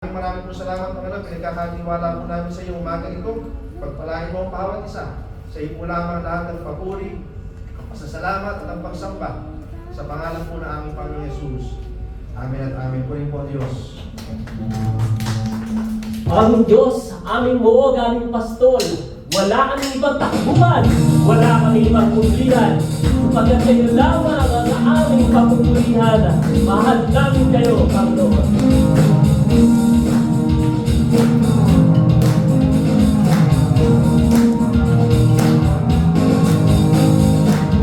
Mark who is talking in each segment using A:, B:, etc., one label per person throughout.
A: Maraming po salamat, Panginoon. Pinagkakatiwala po namin sa iyo umaga ito. Pagpalain mo ang bawat isa. Sa iyo po lamang lahat ng papuri, ang pasasalamat at ang pagsamba. Sa pangalan po na aming Panginoon Yesus. Amen at amen. Purin po Diyos.
B: Aming Diyos, aming muog, aming pastol. Wala kaming ibang takbuhan, wala kaming ibang kulihan. Pagkat kayo lamang ang aming papupurihan. Mahal namin kayo, Panginoon.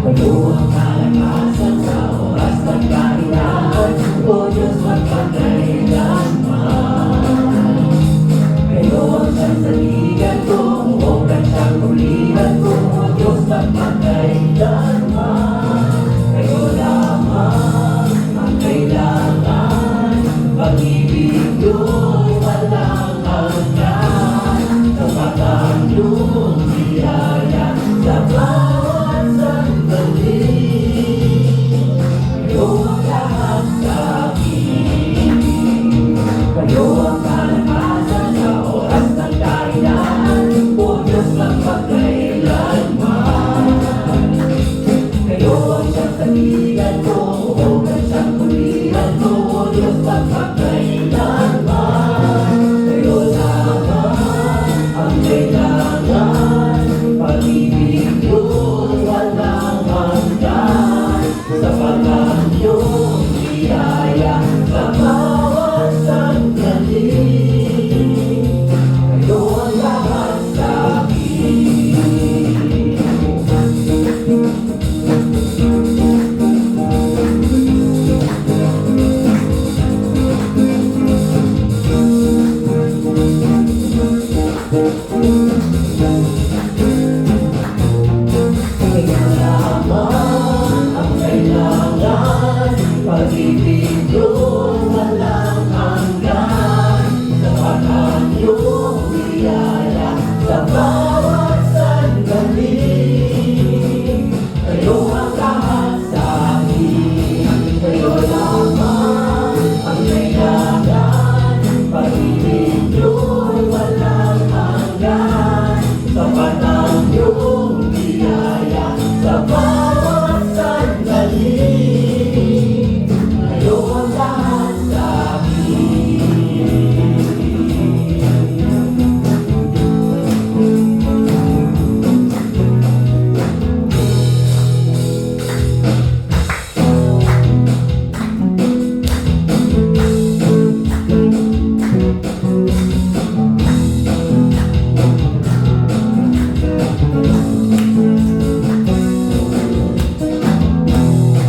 B: Kayo ang kalakasan sa oras ng kahinaan, o Diyos magpagkailanman. Kayo ang sansaligan ko, umuulan siyang kulihan ko, o Diyos magpagkailanman. Kayo lamang ang kailangan, pag-ibig do'y walang hanggan. Kapatang iyong biyaya sa bawat sandali. Kayo ang lahat sa akin. Kayo ang kalakasan sa oras ng kahinaan, o Diyos magpagkailanman. Kayo ang siyang saligan ko, umuulan siyang kulihan ko, o Diyos magpagkailanman. Kayo lamang ang kailangan, pag-ibig yun walang hanggan. Sa pag-iyong biyaya sa bawat sandali. Kayo ang lahat sa akin. Kaya lamang ang kailangan, pag-ibig yun walang hanggan. Sa pag-iyong biyaya sa bawat sandali. Kayo ang lahat sa akin. Kayo lamang ang kailangan, pag-ibig yun walang hanggan. Sa pag-iyong biyaya sa bawat sandali. Kayo ang lahat sa akin.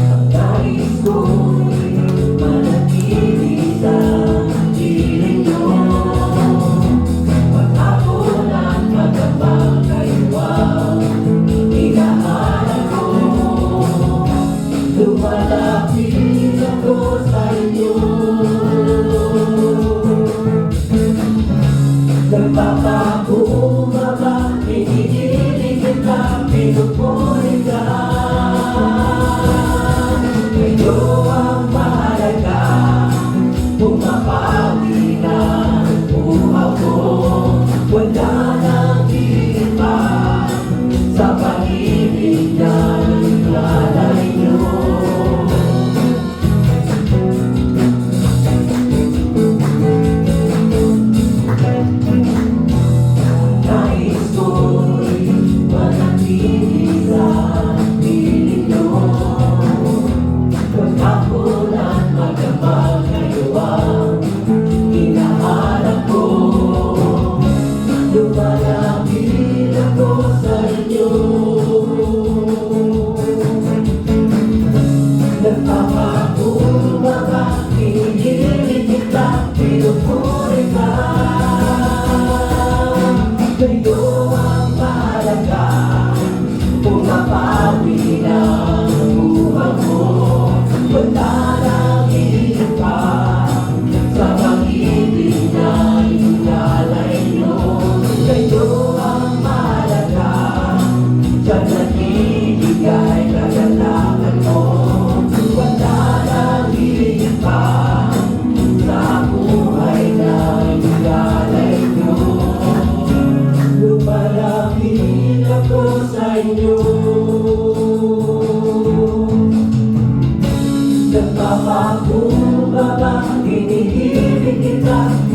B: Ang nais ko'y manatili sa piling mo. Maghapon at magdamag kayo ang hinahanap ko. Lumalapit ako sa inyo. Nagpapakumbaba, hinihiling kita, pinupuri ka. Kayo ang mahalaga, bumabawi na buhaw ko. Wala nang iba sa pag-ibig na nalay niyo.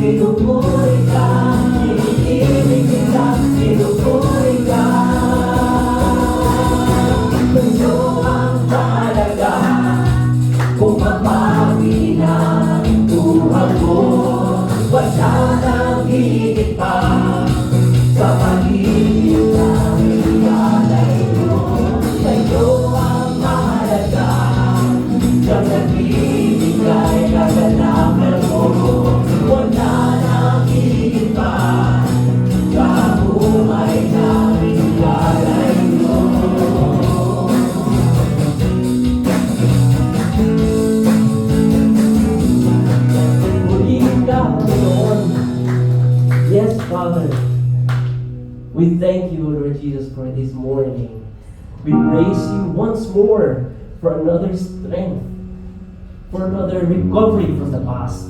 B: pinupuri ka, iniibig kita, pinupuri ka. Sa'yo ang mahalaga, kung mapawi na ang buhay mo, wala nang higit pa sa pag-ibig na ialay mo. Sa'yo ang mahalaga, siyang nagbibigay kaganapan mo, wala nang higit pa sa buhay na ialay mo. Yes, Father, we thank you, Lord Jesus, for this morning. We praise you once more for another strength, for another recovery from the past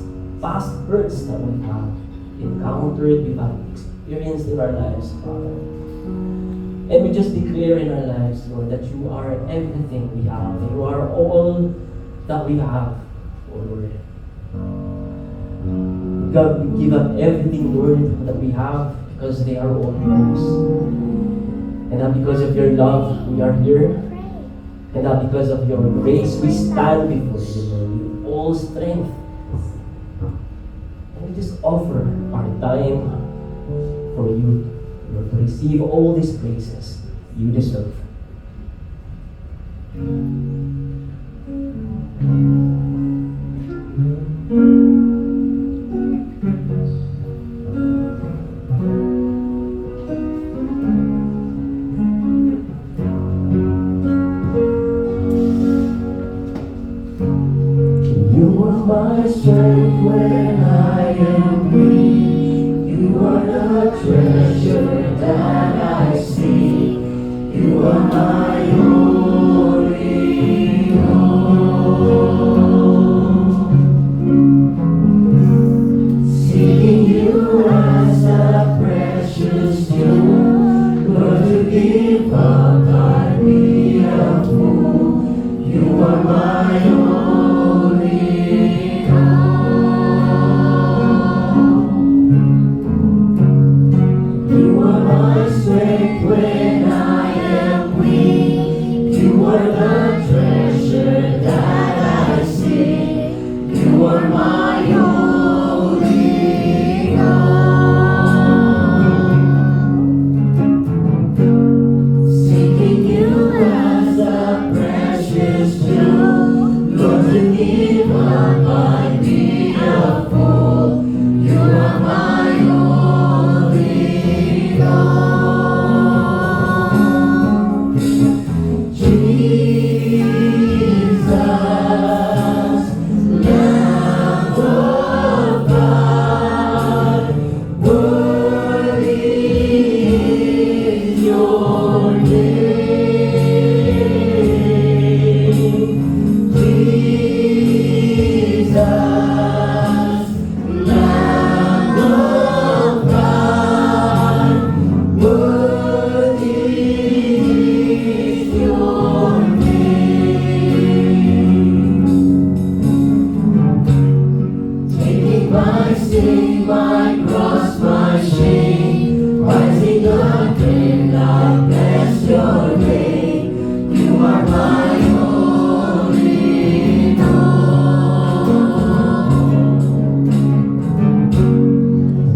B: hurts that we have encountered, we have experienced in our lives, Father. And we just declare in our lives, Lord, that you are everything we have. You are all that we have, oh Lord. God, we give up everything, Lord, that we have because they are all yours. And not because of your love, we are here. And not because of your grace, we stand before you, Lord, with all strength. And we just offer our time for you, Lord, to receive all these praises you deserve. My strength when I am weak, you are the treasure that I see. You are my only hope. Seeing you as a precious jewel, Lord, to give up I'd be a fool. You are my only. When I am weak, you are the treasure that I see. You are my only hope. Seeking you as a precious jewel, Lord, to give up I'd be a fool. You are my only hope. My cross, my shame, rising again, I bless your name. You are my only hope.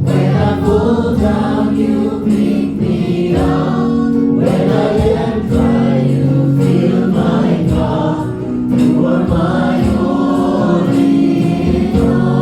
B: When I fall down, you pick me up. When I am dry, you fill my cup. You are my only hope.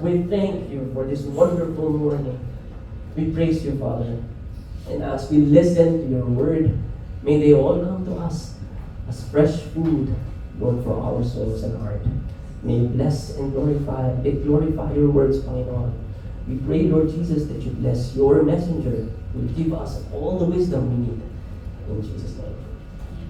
B: We thank you for this wonderful morning. We praise you, Father. And as we listen to your word, may they all come to us as fresh food, Lord, for our souls and heart. May you bless and glorify your words, Panginoon. We pray, Lord Jesus, that you bless your messenger who will give us all the wisdom we need. In Jesus' name.